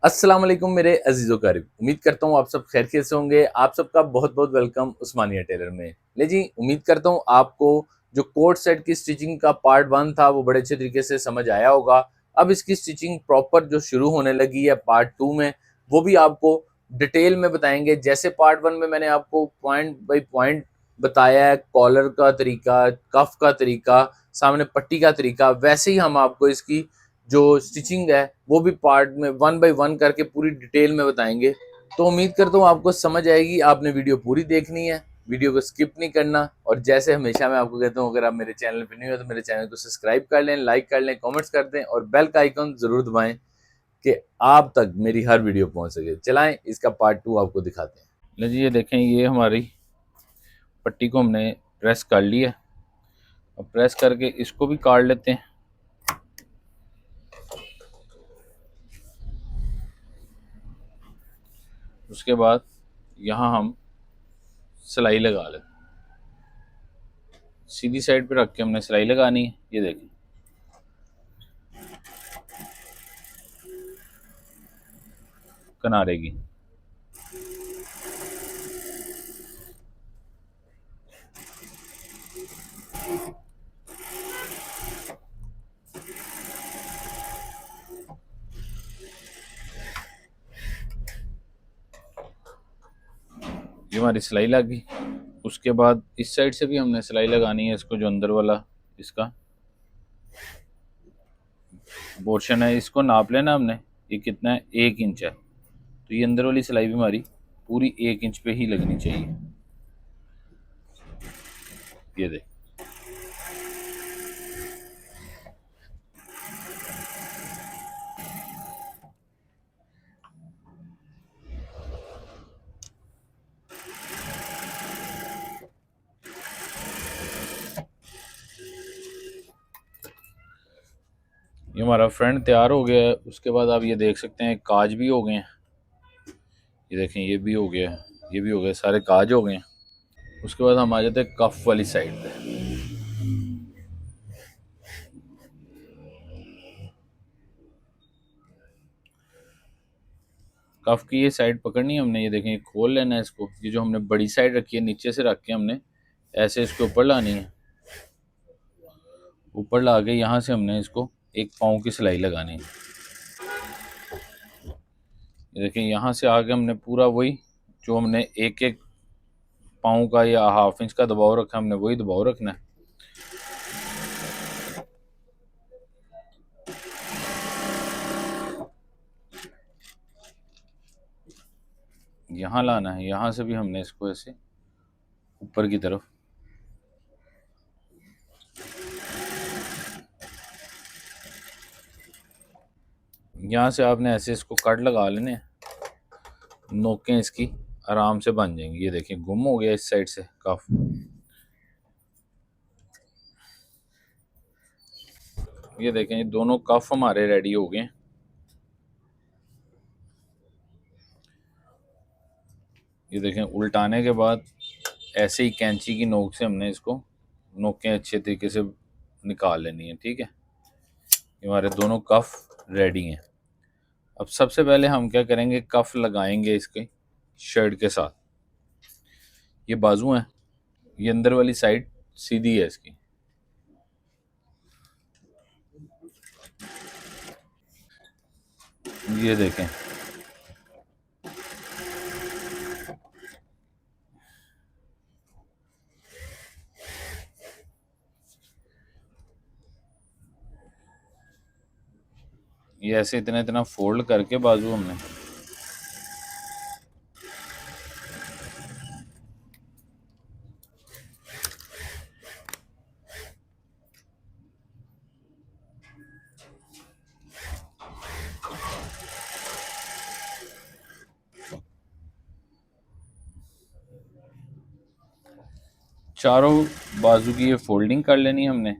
अस्सलाम वालेकुम मेरे अजीज़ो करीब, उम्मीद करता हूँ आप सब खैरियत से होंगे। आप सबका बहुत-बहुत वेलकम उस्मानिया टेलर में। ले जी, उम्मीद करता हूँ आपको जो कोट सेट की स्टिचिंग का पार्ट 1 था वो बड़े अच्छे तरीके से समझ आया होगा। अब इसकी स्टिचिंग प्रॉपर जो शुरू होने लगी है पार्ट 2 में, वो भी आपको डिटेल में बताएँगे। जैसे पार्ट 1 में मैंने आपको पॉइंट बाय पॉइंट बताया है, कॉलर का तरीका, कफ का तरीका, सामने पट्टी का तरीका, वैसे ही हम आपको इसकी जो स्टिचिंग है वो भी पार्ट में 1 बाय 1 करके पूरी डिटेल में बताएंगे। तो उम्मीद करता हूँ आपको समझ आएगी। आपने वीडियो पूरी देखनी है, वीडियो को स्किप नहीं करना। और जैसे हमेशा मैं आपको कहता हूँ, अगर आप मेरे चैनल पर नहीं हो तो मेरे चैनल को सब्सक्राइब कर लें, लाइक कर लें, कमेंट्स कर दें और बेल का आइकन ज़रूर दबाएं कि आप तक मेरी हर वीडियो पहुँच सके। चलाएं इसका पार्ट 2 आपको दिखाते हैं। ले जी, ये देखें, ये हमारी पट्टी को हमने प्रेस कर लिया। अब प्रेस करके इसको भी काट लेते हैं। उसके बाद यहाँ हम सिलाई लगा लेते हैं। सीधी साइड पे रख के हमने सिलाई लगानी है। ये देखें, किनारे की। ये हमारी सिलाई लग गई। उसके बाद इस साइड से भी हमने सिलाई लगानी है। इसको जो अंदर वाला इसका पोर्शन है, इसको नाप लेना हमने। ये कितना है? 1 इंच है। तो ये अंदर वाली सिलाई भी हमारी पूरी 1 इंच पे ही लगनी चाहिए। ये देख, ये हमारा फ्रंट तैयार हो गया है। उसके बाद आप ये देख सकते हैं काज भी हो गए हैं। ये देखें, ये भी हो गया है, ये भी हो गया, सारे काज हो गए हैं। उसके बाद हम आ जाते हैं कफ वाली साइड पे। कफ की ये साइड पकड़नी है हमने। ये देखें, ये खोल लेना है इसको। ये जो हमने बड़ी साइड रखी है, नीचे से रख के हमने ऐसे इसके ऊपर लानी है। ऊपर ला के यहाँ से हमने इसको एक पाँव की सिलाई लगानी है। ये देखें, यहाँ से आगे हमने पूरा वही जो हमने एक एक पाँव का या ½ इंच का दबाव रखा, हमने वही दबाव रखना है। यहाँ लाना है, यहाँ से भी हमने इसको ऐसे ऊपर की तरफ। यहाँ से आपने ऐसे इसको कट लगा लेने हैं। नोकें इसकी आराम से बन जाएंगी। ये देखें, गुम हो गया इस साइड से कफ। ये देखें, ये दोनों कफ हमारे रेडी हो गए। ये देखें, उल्टाने के बाद ऐसे ही कैंची की नोक से हमने इसको नोकें अच्छे तरीके से निकाल लेनी है। ठीक है, ये हमारे दोनों कफ रेडी हैं। अब सबसे पहले हम क्या करेंगे, कफ लगाएंगे इसके शर्ट के साथ। ये बाजू है, ये अंदर वाली साइड सीधी है इसकी। ये देखें, ये ऐसे इतना इतना फोल्ड करके बाजू हमने चारों बाजू की ये फोल्डिंग कर लेनी है हमने।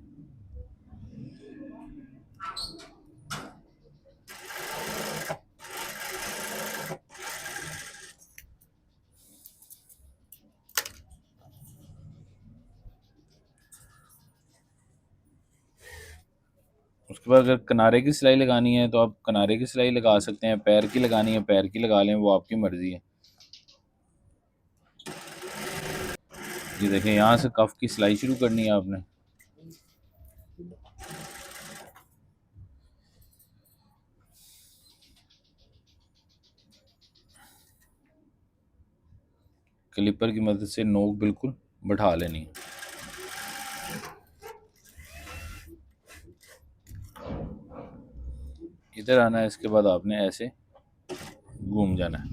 उसके बाद अगर किनारे की सिलाई लगानी है तो आप किनारे की सिलाई लगा सकते हैं, पैर की लगानी है पैर की लगा लें, वो आपकी मर्ज़ी है। ये देखें, यहाँ से कफ की सिलाई शुरू करनी है आपने। क्लिपर की मदद से नोक बिल्कुल बैठा लेनी है। इधर आना है, इसके बाद आपने ऐसे घूम जाना है।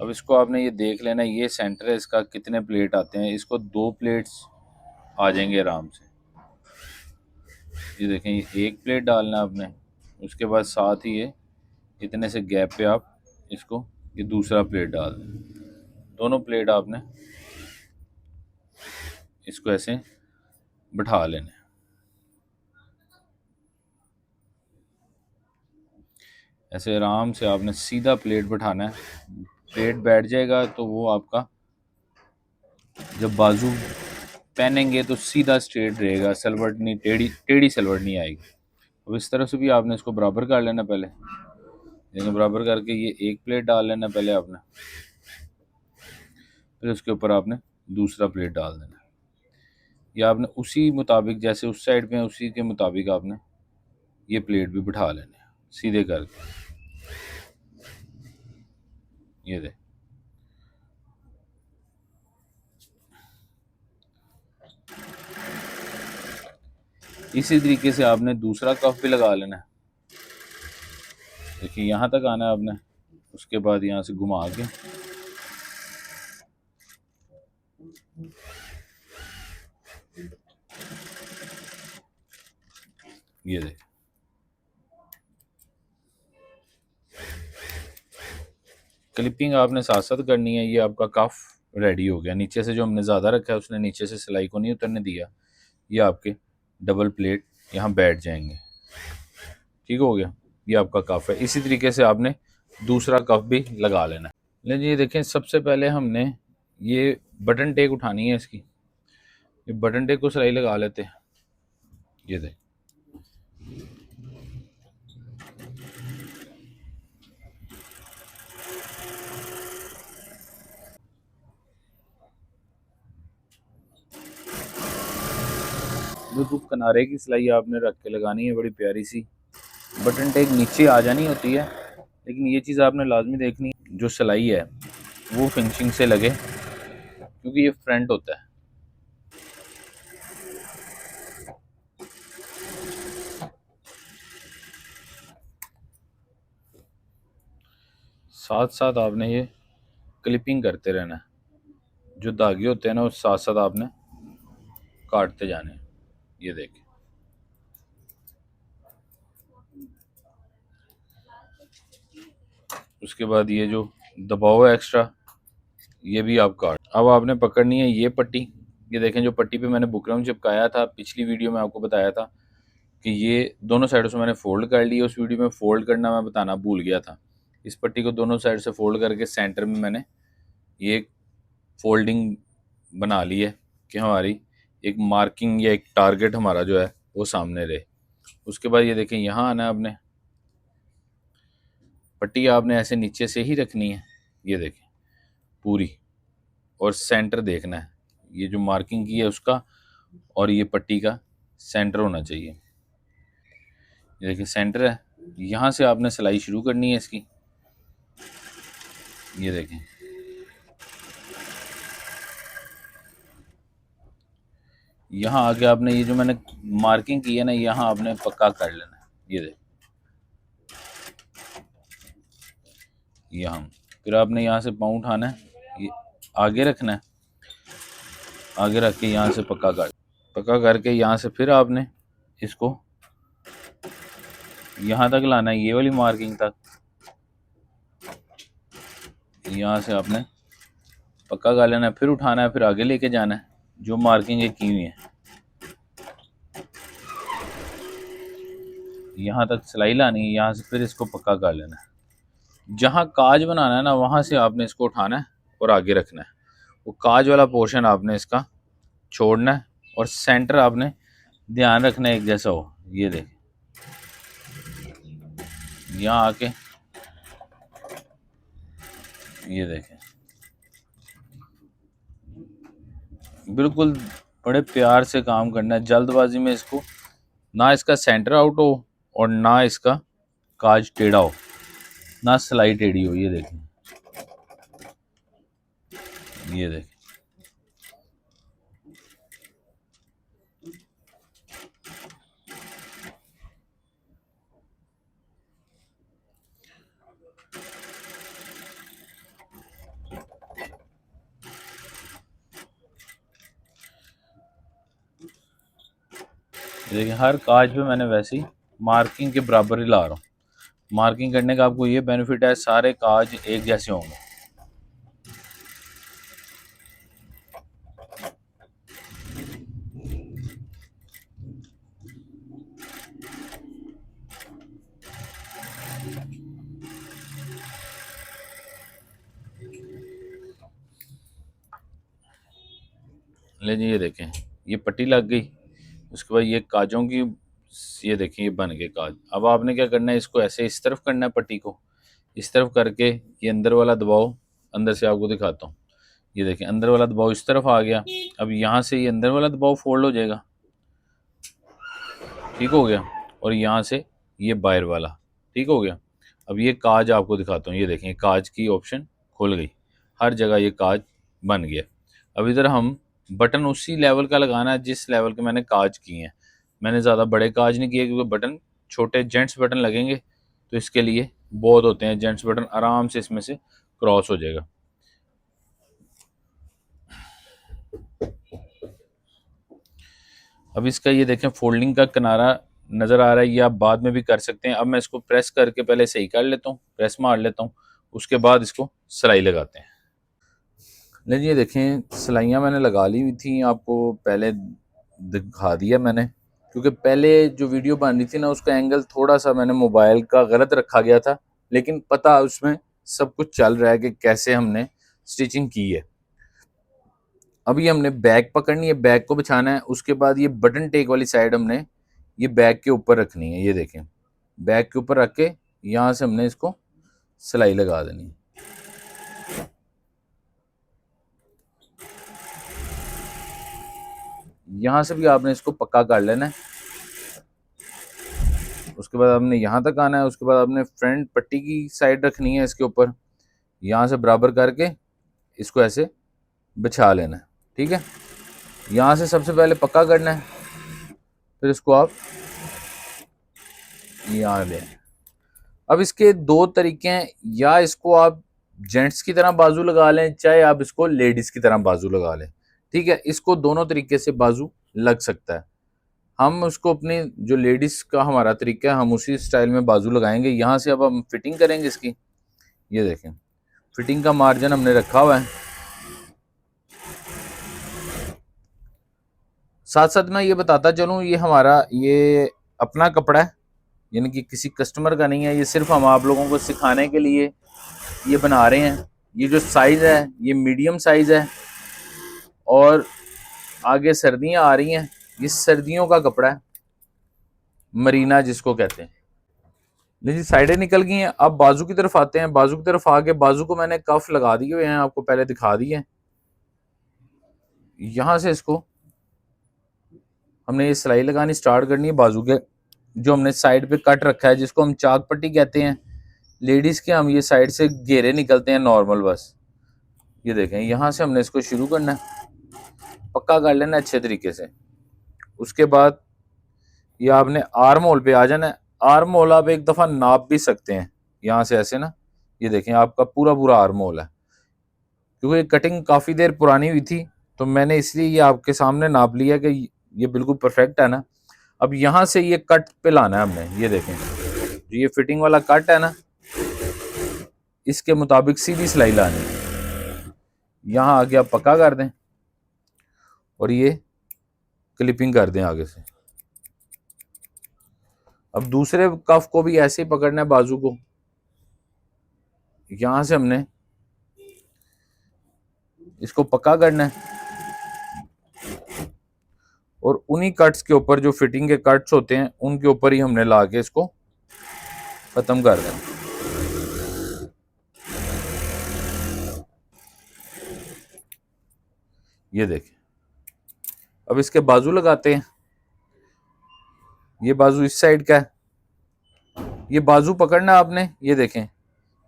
अब इसको आपने ये देख लेना है, ये सेंटर है इसका, कितने प्लेट आते हैं। इसको 2 प्लेट्स आ जाएंगे आराम से। ये देखें, ये 1 प्लेट डालना है आपने, उसके बाद साथ ही ये इतने से गैप पे आप इसको ये दूसरा प्लेट डाल दें। दोनों प्लेट आपने इसको ऐसे बैठा लेने। ऐसे आराम से आपने सीधा प्लेट बैठाना है। प्लेट बैठ जाएगा तो वो आपका जब बाजू पहनेंगे तो सीधा स्ट्रेट रहेगा, सलवट नहीं, टेढ़ी टेढ़ी सलवट नहीं आएगी। अब इस तरह से भी आपने इसको बराबर कर लेना पहले। लेकिन बराबर करके ये 1 प्लेट डाल लेना पहले आपने, फिर उसके ऊपर आपने दूसरा प्लेट डाल देना। या आपने उसी मुताबिक जैसे उस साइड पे उसी के मुताबिक आपने ये प्लेट भी बिठा लेने सीधे करके। ये दे, इसी तरीके से आपने दूसरा कफ भी लगा लेना है। देखिए, यहाँ तक आना है आपने, उसके बाद यहाँ से घुमा के ये देख, क्लिपिंग आपने साथ साथ करनी है। ये आपका कफ रेडी हो गया। नीचे से जो हमने ज़्यादा रखा है उसने नीचे से सिलाई को नहीं उतरने दिया। ये आपके डबल प्लेट यहाँ बैठ जाएंगे। ठीक हो गया, ये आपका कफ है। इसी तरीके से आपने दूसरा कफ भी लगा लेना है। लेकिन ये देखें, सबसे पहले हमने ये बटन टेक उठानी है इसकी। ये बटन टेक को सिलाई लगा लेते हैं। ये देख, बिल्कुल किनारे की सिलाई आपने रख के लगानी है, बड़ी प्यारी सी। बटन टेक नीचे आ जानी होती है, लेकिन ये चीज़ आपने लाजमी देखनी है, जो सिलाई है वो फिनिशिंग से लगे, क्योंकि ये फ्रंट होता है। साथ साथ आपने ये क्लिपिंग करते रहना है। जो धागे होते हैं ना, उस साथ साथ आपने काटते जाने हैं। ये देखें, उसके बाद ये जो दबाव है एक्स्ट्रा, ये भी आप काट। अब आपने पकड़नी है ये पट्टी। ये देखें, जो पट्टी पे मैंने बुकरम चिपकाया था, पिछली वीडियो में आपको बताया था कि ये दोनों साइडों से मैंने फ़ोल्ड कर ली। उस वीडियो में फ़ोल्ड करना मैं बताना भूल गया था। इस पट्टी को दोनों साइड से फ़ोल्ड करके सेंटर में मैंने ये फोल्डिंग बना ली है कि हमारी एक मार्किंग या एक टारगेट हमारा जो है वो सामने रहे। उसके बाद ये देखें, यहाँ आना है आपने, पट्टी आपने ऐसे नीचे से ही रखनी है। ये देखें पूरी, और सेंटर देखना है, ये जो मार्किंग की है उसका और ये पट्टी का सेंटर होना चाहिए। ये देखिए सेंटर है। यहाँ से आपने सिलाई शुरू करनी है इसकी। ये देखें, यहाँ आके आपने ये जो मैंने मार्किंग की है ना, यहाँ आपने पक्का कर लेना है। ये देखें, यहाँ फिर आपने यहाँ से पाँव उठाना है, ये आगे रखना है, आगे रख के यहाँ से पक्का करके यहाँ से फिर आपने इसको यहाँ तक लाना है, ये वाली मार्किंग तक। यहाँ से आपने पक्का कर लेना है, फिर उठाना है, फिर आगे लेके जाना है जो मार्किंग की हुई है। यहाँ तक सिलाई लानी है, यहाँ से फिर इसको पक्का कर लेना है। जहाँ काज बनाना है ना, वहाँ से आपने इसको उठाना है और आगे रखना है। वो काज वाला पोर्शन आपने इसका छोड़ना है और सेंटर आपने ध्यान रखना है एक जैसा हो। ये देख, यहाँ आके ये देखें, बिल्कुल बड़े प्यार से काम करना है, जल्दबाजी में इसको ना इसका सेंटर आउट हो और ना इसका काज टेढ़ा हो, ना सिलाई टेढ़ी हो। ये देखें, ये देखें, ये देखें, हर काज पे मैंने वैसे ही मार्किंग के बराबर ही ला रहा हूँ। मार्किंग करने का आपको ये बेनिफिट है, सारे काज एक जैसे होंगे। ले जी, ये देखें, ये पट्टी लग गई। उसके बाद ये काजों की, ये देखें, ये बन गए काज। अब आपने क्या करना है, इसको ऐसे इस तरफ करना है, पट्टी को इस तरफ करके ये अंदर वाला दबाव, अंदर से आपको दिखाता हूँ। ये देखें, अंदर वाला दबाव इस तरफ आ गया। अब यहाँ से ये अंदर वाला दबाव फोल्ड हो जाएगा, ठीक हो गया। और यहाँ से ये बाहर वाला ठीक हो गया। अब ये काज आपको दिखाता हूँ। ये देखें, काज की ऑप्शन खुल गई, हर जगह ये काज बन गया। अब इधर हम बटन उसी लेवल का लगाना है जिस लेवल के मैंने काज किए हैं। मैंने ज़्यादा बड़े काज नहीं किए क्योंकि बटन छोटे जेंट्स बटन लगेंगे तो इसके लिए बहुत होते हैं। जेंट्स बटन आराम से इसमें से क्रॉस हो जाएगा। अब इसका ये देखें, फोल्डिंग का किनारा नज़र आ रहा है, ये आप बाद में भी कर सकते हैं। अब मैं इसको प्रेस करके पहले सही कर लेता हूँ, प्रेस मार लेता हूँ, उसके बाद इसको सिलाई लगाते हैं। लेकिन ये देखें, सिलाइयाँ मैंने लगा ली हुई थी, आपको पहले दिखा दिया मैंने, क्योंकि पहले जो वीडियो बन रही थी ना उसका एंगल थोड़ा सा मैंने मोबाइल का गलत रखा गया था, लेकिन पता उसमें सब कुछ चल रहा है कि कैसे हमने स्टिचिंग की है। अभी हमने बैक पकड़नी है, बैक को बिछाना है। उसके बाद ये बटन टेक वाली साइड हमने ये बैक के ऊपर रखनी है। ये देखें, बैक के ऊपर रख के यहाँ से हमने इसको सिलाई लगा देनी है। यहाँ से भी आपने इसको पक्का कर लेना है। उसके बाद आपने यहाँ तक आना है। उसके बाद आपने फ्रंट पट्टी की साइड रखनी है इसके ऊपर, यहाँ से बराबर करके इसको ऐसे बिछा लेना है, ठीक है। यहाँ से सबसे पहले पक्का करना है, फिर इसको आप यहाँ लें। अब इसके दो तरीके हैं, या इसको आप जेंट्स की तरह बाजू लगा लें, चाहे आप इसको लेडीज़ की तरह बाजू लगा लें, ठीक है। इसको दोनों तरीके से बाजू लग सकता है। हम उसको अपनी जो लेडीज़ का हमारा तरीका है, हम उसी स्टाइल में बाजू लगाएंगे। यहाँ से अब हम फिटिंग करेंगे इसकी। ये देखें, फिटिंग का मार्जिन हमने रखा हुआ है। साथ साथ मैं ये बताता चलूँ, ये हमारा ये अपना कपड़ा है, यानी कि किसी कस्टमर का नहीं है। ये सिर्फ हम आप लोगों को सिखाने के लिए ये बना रहे हैं। ये जो साइज़ है ये मीडियम साइज़ है, और आगे सर्दियाँ आ रही हैं, ये सर्दियों का कपड़ा है, मरीना जिसको कहते हैं। जी, साइडें निकल गई हैं। अब बाजू की तरफ आते हैं। बाजू की तरफ आके बाजू को मैंने कफ लगा दिए हुए हैं, आपको पहले दिखा दिए हैं। यहाँ से इसको हमने ये सिलाई लगानी स्टार्ट करनी है बाजू के, जो हमने साइड पे कट रखा है, जिसको हम चाक पट्टी कहते हैं। लेडीज़ के हम ये साइड से घेरे निकलते हैं नॉर्मल, बस। ये देखें, यहाँ से हमने इसको शुरू करना है, पक्का कर लेना अच्छे तरीके से। उसके बाद ये आपने आर्म होल पे आ जाना है। आर्म होल आप एक दफ़ा नाप भी सकते हैं, यहाँ से ऐसे ना। ये देखें, आपका पूरा पूरा आर्म होल है। क्योंकि कटिंग काफ़ी देर पुरानी हुई थी तो मैंने इसलिए ये आपके सामने नाप लिया कि ये बिल्कुल परफेक्ट है ना। अब यहाँ से ये कट पे लाना है हमने। ये देखें, जो ये फिटिंग वाला कट है ना, इसके मुताबिक सीधी सिलाई लानी है। यहाँ आगे आप पक्का कर दें और ये क्लिपिंग कर दें आगे से। अब दूसरे कफ को भी ऐसे ही पकड़ना है बाजू को। यहाँ से हमने इसको पक्का करना है, और उन्हीं कट्स के ऊपर, जो फिटिंग के कट्स होते हैं, उनके ऊपर ही हमने ला के इसको खत्म कर दें। ये देखें, अब इसके बाजू लगाते हैं। ये बाजू इस साइड का है, ये बाजू पकड़ना है आपने। ये देखें,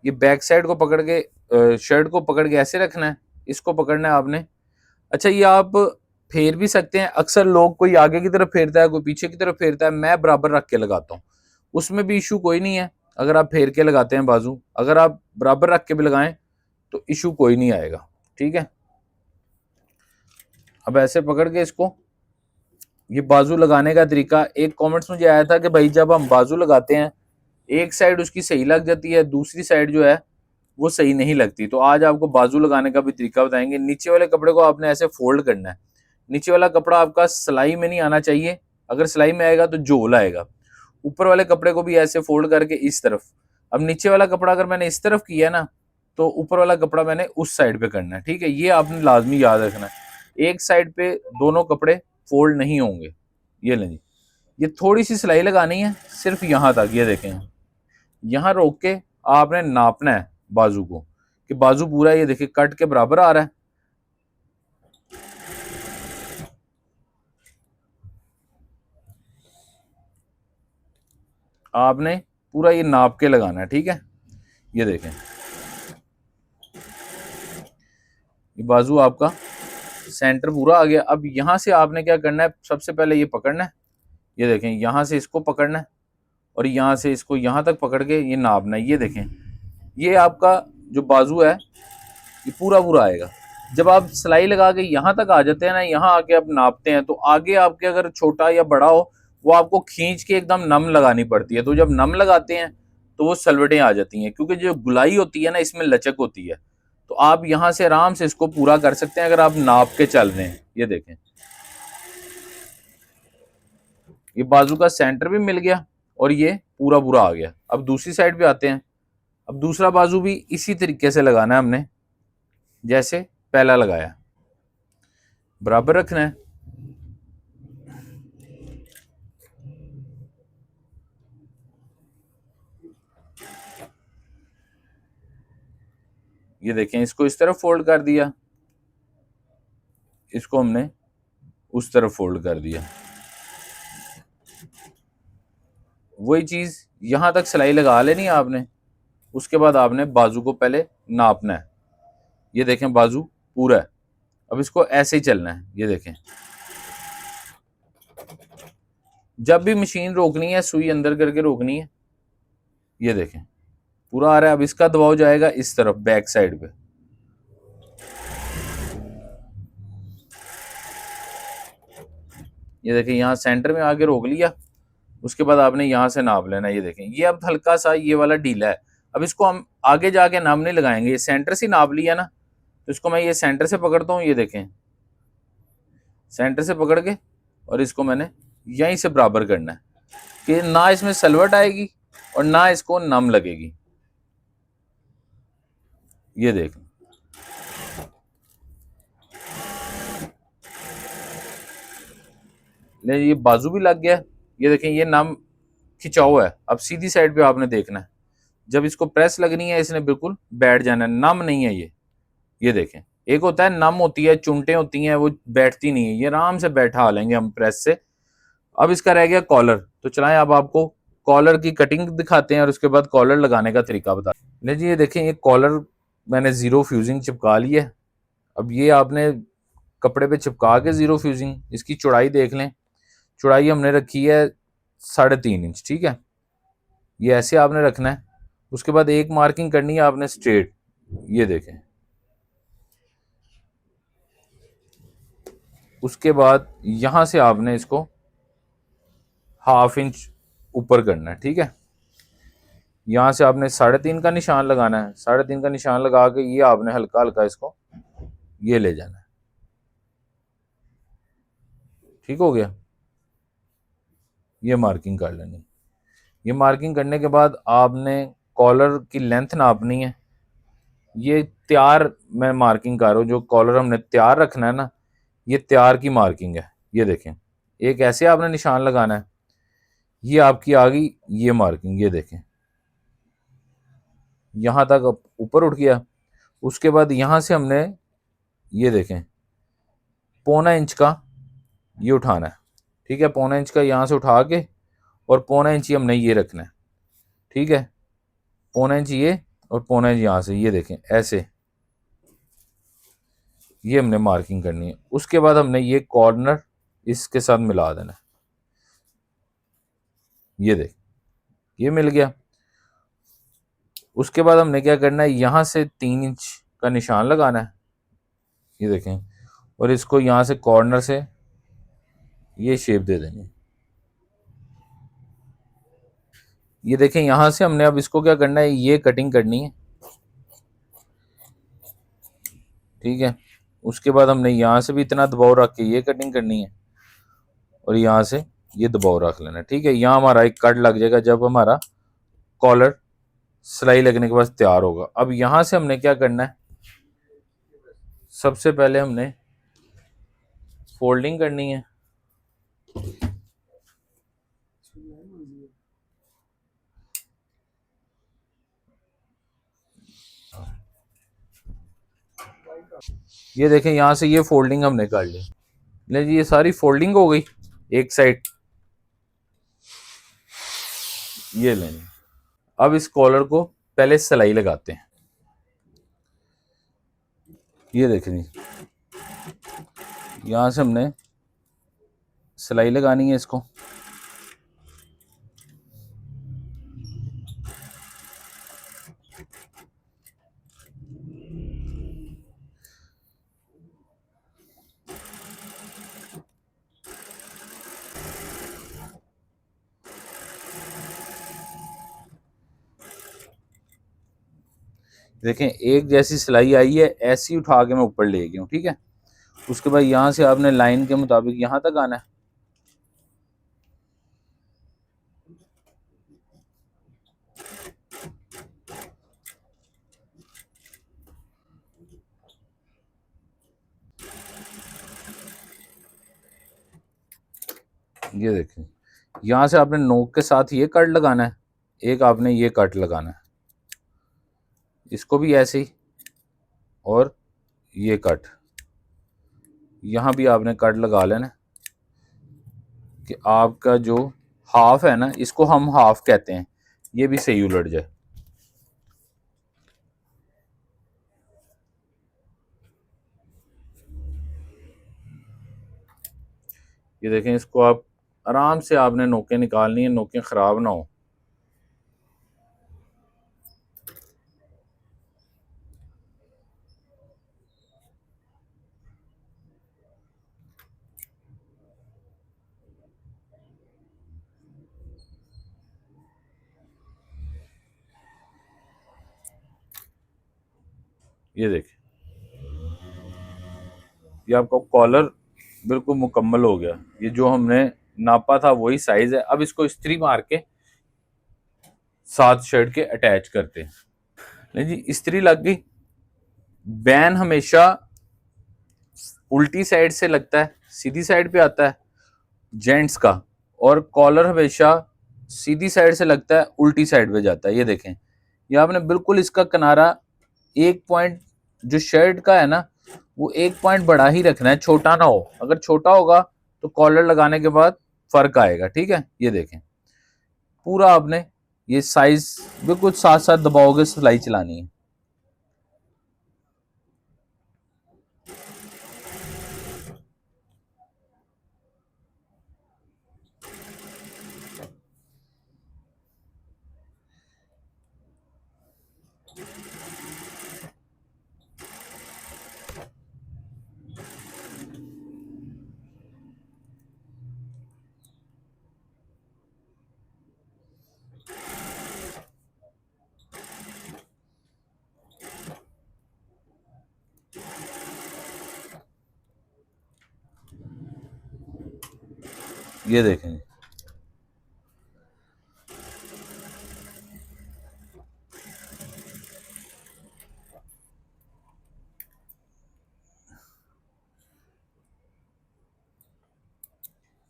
ये बैक साइड को पकड़ के शर्ट को पकड़ के ऐसे रखना है, इसको पकड़ना है आपने। अच्छा, ये आप फेर भी सकते हैं। अक्सर लोग कोई आगे की तरफ फेरता है, कोई पीछे की तरफ फेरता है, मैं बराबर रख के लगाता हूँ, उसमें भी इशू कोई नहीं है। अगर आप फेर के लगाते हैं बाजू, अगर आप बराबर रख के भी लगाएं तो इशू कोई नहीं आएगा, ठीक है। अब ऐसे पकड़ के इसको, ये बाजू लगाने का तरीका, एक कमेंट्स मुझे आया था कि भाई जब हम बाजू लगाते हैं एक साइड उसकी सही लग जाती है, दूसरी साइड जो है वो सही नहीं लगती। तो आज आपको बाजू लगाने का भी तरीका बताएंगे। नीचे वाले कपड़े को आपने ऐसे फोल्ड करना है। नीचे वाला कपड़ा आपका सिलाई में नहीं आना चाहिए, अगर सिलाई में आएगा तो झोल आएगा। ऊपर वाले कपड़े को भी ऐसे फोल्ड करके इस तरफ। अब नीचे वाला कपड़ा अगर मैंने इस तरफ किया ना, तो ऊपर वाला कपड़ा मैंने उस साइड पे करना है, ठीक है। ये आपने लाजमी याद रखना है, एक साइड पे दोनों कपड़े फोल्ड नहीं होंगे। ये लें जी, ये थोड़ी सी सिलाई लगानी है सिर्फ यहाँ तक। ये देखें, यहाँ रोक के आपने नापना है बाजू को, कि बाजू पूरा, ये देखिए कट के बराबर आ रहा है। आपने पूरा ये नाप के लगाना है, ठीक है। ये देखें, ये बाजू आपका सेंटर पूरा आ गया। अब यहां से आपने क्या करना है, सबसे पहले ये पकड़ना है। ये देखें, यहां से इसको पकड़ना है और यहां से इसको यहां तक पकड़ के ये नापना है। ये देखें, ये आपका जो बाजू है ये पूरा पूरा आएगा। जब आप सिलाई लगा के यहाँ तक आ जाते हैं ना, यहाँ आके आप नापते हैं, तो आगे आपके अगर छोटा या बड़ा हो, वो आपको खींच के एकदम नम लगानी पड़ती है। तो जब नम लगाते हैं तो वो सलवटें आ जाती हैं, क्योंकि जो गुलाई होती है ना, इसमें लचक होती है। तो आप यहाँ से आराम से इसको पूरा कर सकते हैं अगर आप नाप के चल रहे हैं। ये देखें, ये बाजू का सेंटर भी मिल गया और ये पूरा पूरा आ गया। अब दूसरी साइड पे आते हैं। अब दूसरा बाजू भी इसी तरीके से लगाना है हमने, जैसे पहला लगाया, बराबर रखना है। ये देखें, इसको इस तरफ फोल्ड कर दिया, इसको हमने उस तरफ फोल्ड कर दिया। वही चीज यहां तक सिलाई लगा लेनी है आपने। उसके बाद आपने बाजू को पहले नापना है। ये देखें, बाजू पूरा है। अब इसको ऐसे ही चलना है। ये देखें, जब भी मशीन रोकनी है सुई अंदर करके रोकनी है। ये देखें, पूरा आ रहा है। अब इसका दबाव जाएगा इस तरफ बैक साइड पे। ये देखें, यहाँ सेंटर में आके रोक लिया। उसके बाद आपने यहाँ से नाप लेना। ये देखें, ये अब हल्का सा ये वाला ढीला है। अब इसको हम आगे जाके नाप नहीं लगाएंगे, ये सेंटर से नाप लिया ना, तो इसको मैं ये सेंटर से पकड़ता हूँ। ये देखें, सेंटर से पकड़ के और इसको मैंने यहीं से बराबर करना है, कि ना इसमें सलवट आएगी और ना इसको नम लगेगी। ये देखें, ये बाजू भी लग गया। ये देखें, ये नम खिंचाव है। अब सीधी साइड पे आपने देखना है, जब इसको प्रेस लगनी है इसने बिल्कुल बैठ जाना है, नम नहीं है ये। ये देखें, एक होता है नम होती है, चुनटे होती हैं, वो बैठती नहीं है। ये आराम से बैठा लेंगे हम प्रेस से। अब इसका रह गया कॉलर। तो चलाएं, अब आपको कॉलर की कटिंग दिखाते हैं और उसके बाद कॉलर लगाने का तरीका बता ले जी। ये देखें, ये कॉलर मैंने जीरो फ्यूजिंग चिपका ली है। अब ये आपने कपड़े पे चिपका के जीरो फ्यूजिंग, इसकी चौड़ाई देख लें। चौड़ाई हमने रखी है 3.5 इंच, ठीक है। ये ऐसे आपने रखना है। उसके बाद एक मार्किंग करनी है आपने स्ट्रेट। ये देखें, उसके बाद यहां से आपने इसको 1/2 इंच ऊपर करना है, ठीक है। यहां से आपने 3.5 का निशान लगाना है। 3.5 का निशान लगा के ये आपने हल्का हल्का इसको ये ले जाना है। ठीक हो गया, ये मार्किंग कर लेनी। ये मार्किंग करने के बाद आपने कॉलर की लेंथ नापनी है। ये तैयार मैं मार्किंग कर रहा हूँ, जो कॉलर हमने तैयार रखना है ना, ये तैयार की मार्किंग है। ये देखें, एक ऐसे आपने निशान लगाना है। ये आपकी आ गई ये मार्किंग। ये देखें, यहाँ तक ऊपर उठ गया। उसके बाद यहाँ से हमने ये देखें 1.25 इंच का ये उठाना है, ठीक है। 1.25 इंच का यहाँ से उठा के और 1.25 इंच हमने ये रखना है, ठीक है। 1.25 इंच ये और 1.25 इंच यहाँ से, ये देखें ऐसे, ये हमने मार्किंग करनी है। उसके बाद हमने ये कॉर्नर इसके साथ मिला देना है, ये देख ये मिल गया। उसके बाद हमने क्या करना है, यहाँ से 3 इंच का निशान लगाना है, ये देखें, और इसको यहाँ से कॉर्नर से ये शेप दे देनी है। ये देखें यहाँ से हमने अब इसको क्या करना है, ये कटिंग करनी है, ठीक है। उसके बाद हमने यहाँ से भी इतना दबाव रख के ये कटिंग करनी है और यहाँ से ये दबाव रख लेना है, ठीक है। यहाँ हमारा एक कट लग जाएगा जब हमारा कॉलर सिलाई लगने के बाद तैयार होगा। अब यहाँ से हमने क्या करना है, सबसे पहले हमने फोल्डिंग करनी है। ये देखें यहाँ से ये फोल्डिंग हमने कर ली। ले जी, ये सारी फोल्डिंग हो गई एक साइड, ये लेनी। अब इस कॉलर को पहले सिलाई लगाते हैं। ये देखें जी, यहाँ से हमने सिलाई लगानी है इसको। देखें एक जैसी सिलाई आई है, ऐसी उठा के मैं ऊपर ले गया हूँ, ठीक है। उसके बाद यहाँ से आपने लाइन के मुताबिक यहाँ तक आना है। ये देखें यहाँ से आपने नोक के साथ ये कट लगाना है, एक आपने ये कट लगाना है, इसको भी ऐसे ही, और ये कट यहाँ भी आपने कट लगा लेना कि आपका जो हाफ है ना, इसको हम हाफ कहते हैं, ये भी सही उलट जाए। ये देखें, इसको आप आराम से आपने नोकें निकालनी है, नोकें ख़राब ना हो। ये देखें, ये आपका कॉलर बिल्कुल मुकम्मल हो गया। ये जो हमने नापा था वही साइज है। अब इसको इस्त्री मार के साथ शर्ट के अटैच करते हैं। नहीं जी, इस्त्री लग गई। बैन हमेशा उल्टी साइड से लगता है, सीधी साइड पे आता है जेंट्स का, और कॉलर हमेशा सीधी साइड से लगता है, उल्टी साइड पे जाता है। ये देखें, ये आपने बिल्कुल इसका किनारा एक पॉइंट जो शर्ट का है ना, वो एक पॉइंट बड़ा ही रखना है, छोटा ना हो। अगर छोटा होगा तो कॉलर लगाने के बाद फर्क आएगा, ठीक है। ये देखें पूरा आपने ये साइज बिल्कुल साथ साथ दबाओगे, सिलाई चलानी है। ये देखें,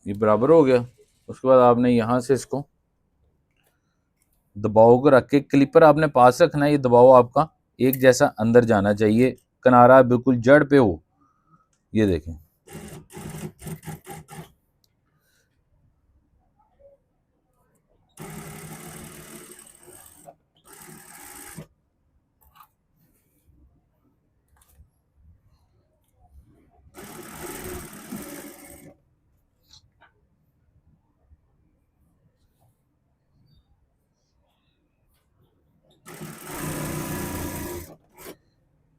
ये बराबर हो गया। उसके बाद आपने यहाँ से इसको दबाव को रख के क्लिपर आपने पास रखना है, ये दबाव आपका एक जैसा अंदर जाना चाहिए, किनारा बिल्कुल जड़ पे हो। ये देखें,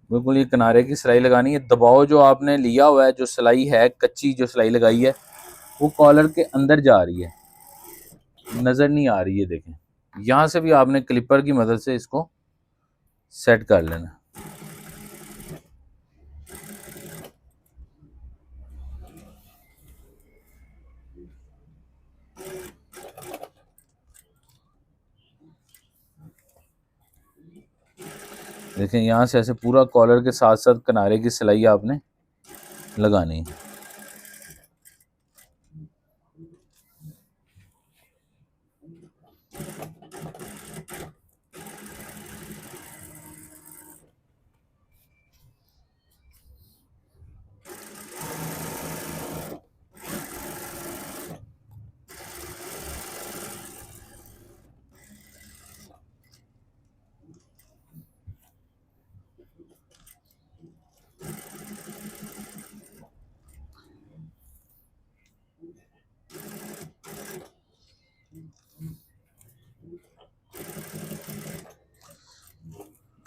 बिल्कुल ये किनारे की सिलाई लगानी है। दबाव जो आपने लिया हुआ है, जो सिलाई है कच्ची जो सिलाई लगाई है, वो कॉलर के अंदर जा रही है, नज़र नहीं आ रही है। देखें, यहाँ से भी आपने क्लिपर की मदद से इसको सेट कर लेना। देखें, यहाँ से ऐसे पूरा कॉलर के साथ साथ किनारे की सिलाई आपने लगानी है।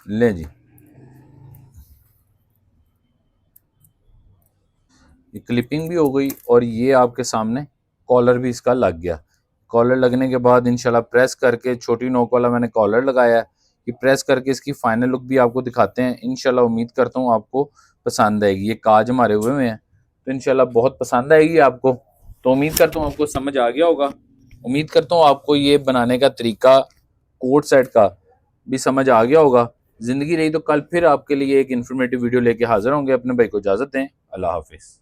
ले जी, ये क्लिपिंग भी हो गई और ये आपके सामने कॉलर भी इसका लग गया। कॉलर लगने के बाद इंशाल्लाह प्रेस करके, छोटी नोक वाला मैंने कॉलर लगाया है, कि प्रेस करके इसकी फाइनल लुक भी आपको दिखाते हैं। इंशाल्लाह उम्मीद करता हूँ आपको पसंद आएगी। ये काज हमारे हुए हैं तो इंशाल्लाह बहुत पसंद आएगी आपको। तो उम्मीद करता हूँ आपको समझ आ गया होगा। उम्मीद करता हूँ आपको ये बनाने का तरीका कोट सेट का भी समझ आ गया होगा। ज़िंदगी रही तो कल फिर आपके लिए एक इन्फॉर्मेटिव वीडियो लेके हाजिर होंगे। अपने भाई को इजाज़त दें। अल्लाह हाफिज़।